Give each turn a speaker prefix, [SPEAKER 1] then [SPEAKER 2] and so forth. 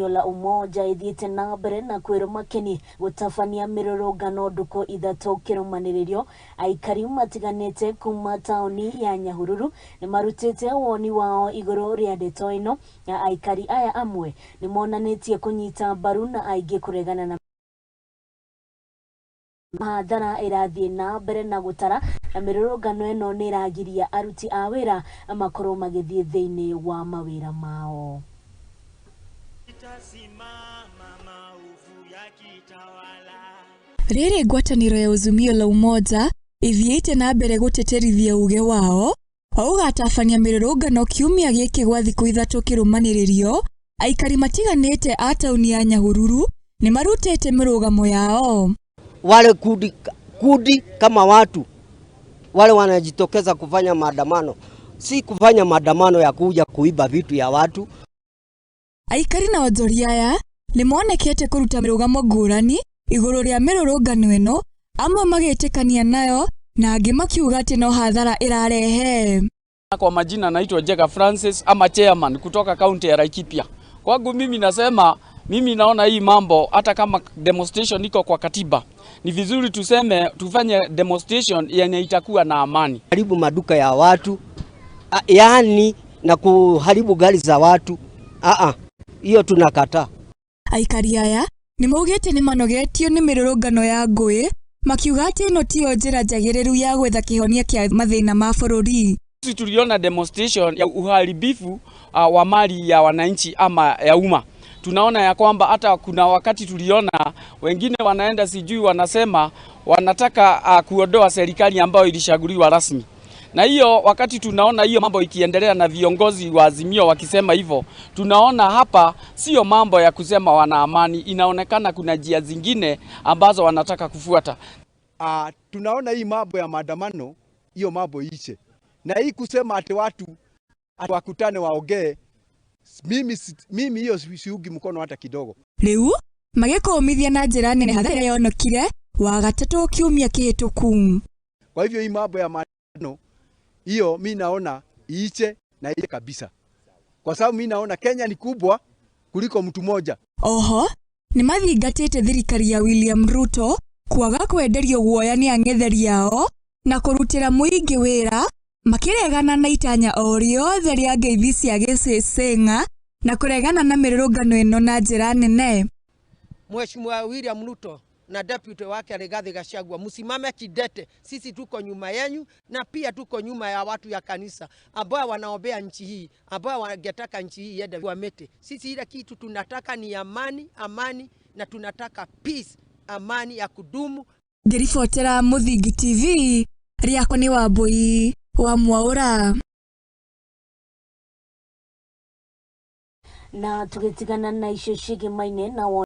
[SPEAKER 1] Azimio la Umoja ithiĩte na mbere na kwĩrũma Keni gũtabania mĩrũrũngano ndukũ ithatũ kĩrũmanĩrĩrio. Aikari matiganĩte kuma taũni ya Nyahururu nĩ marutĩte woni wao igũrũ rĩa ndeto ĩno. Aikari aya amwe nĩ monanĩtie kũnyita mbaru na aingĩ kũregana na mathara irathiĩ na mbere na gũtara, na mĩrũrũngano ĩno nĩ ĩragiria aruti a wĩra makorwo magĩthiĩ thĩinĩ wa mawĩra mao.
[SPEAKER 2] Rĩrĩ ngwatanĩro ya Azimio la Umoja ithiĩte na mbere gũteterithia uge wao ũgatabania mĩrũrũngano kiumia gĩkĩ gwa thikũ ithatũ kĩrũmanĩrĩrio. Aikari matiganĩte a taũni ya Nyahururu nĩ marutĩte mĩrũgamo yao.
[SPEAKER 3] Wale kundi kama watu wale wanajitokeza kufanya maandamano, si kufanya maandamano ya kuja kuiba vitu ya watu.
[SPEAKER 2] Aikari na wonjoria aya nĩ monekete kũruta mĩrũgamo ngũrani igũrũ rĩa mĩrũrũngano ĩno, amwe magĩtĩkania nayo na angĩ makiuga atĩ no hathara irarehe.
[SPEAKER 4] Kwa majina naitwa Jega Francis ama chairman kutoka kaunti ya Laikipia. Kwangu mimi nasema, mimi naona hii mambo hata kama demonstration iko kwa katiba, ni vizuri tufanye demonstration yenye itakuwa na amani.
[SPEAKER 3] Haribu maduka ya watu, yaani na kuharibu gari za watu, hiyo tunakataa.
[SPEAKER 2] Aikari aya nĩ maugĩte nĩ manogetio nĩ mĩrũrũngano ya ngũĩ, makiuga atĩ ĩno tiyo njĩra njagĩrĩru ya gwetha kĩhonia kĩa mathĩna ma bũrũri.
[SPEAKER 4] Sisi tuliona demonstration ya uharibifu wa mali ya wananchi ama ya umma. Tunaona ya kwamba hata kuna wakati tuliona wengine wanaenda sijui wanasema wanataka kuondoa serikali ambayo ilishaguliwa rasmi. Na hiyo wakati tunaona hiyo mambo ikiendelea na viongozi wa Azimio wakisema hivyo, tunaona hapa sio mambo ya kusema wana amani, inaonekana kuna njia zingine ambazo wanataka kufuata.
[SPEAKER 5] Tunaona hii mambo ya maandamano, hiyo mambo iishe. Na hii kusema ati watu wakutane waongee, mimi hiyo siungi mkono hata kidogo.
[SPEAKER 2] Rĩu magĩkũmithia na njĩra nene hathara yonekire wa gatatũ kiumia kĩhĩtũku.
[SPEAKER 5] Kwa hivyo hii mambo ya maandamano hiyo mimi naona iishe na ile kabisa. Kwa sababu mimi naona Kenya ni kubwa kuliko mtu mmoja.
[SPEAKER 2] Oho nĩ mathingatĩte thirikari ya William Ruto kwaga kwenderio guoya nĩ ang'etheri yao na kũrutĩra mũingĩ wĩra, makĩregana na itanya o rĩothe rĩa ngeithi cia gĩcĩcĩng'a na kũregana na mĩrũrũngano ĩno na njĩra nene.
[SPEAKER 6] Mheshimiwa William Ruto na deputy wake Rigathi Gachagua, msimame kidete. Sisi tuko nyuma yenu na pia tuko nyuma ya watu ya kanisa ambao wanaombea nchi hii, ambao wangetaka nchi hii iende kwa mete. Sisi ile kitu tunataka ni amani, na tunataka peace, amani ya kudumu.
[SPEAKER 2] Ngĩribotera Mũthingi TV, rĩakwa nĩ Wambui wa Mwaũra.
[SPEAKER 1] Na tũgĩtigana na icio ciĩgiĩ maine na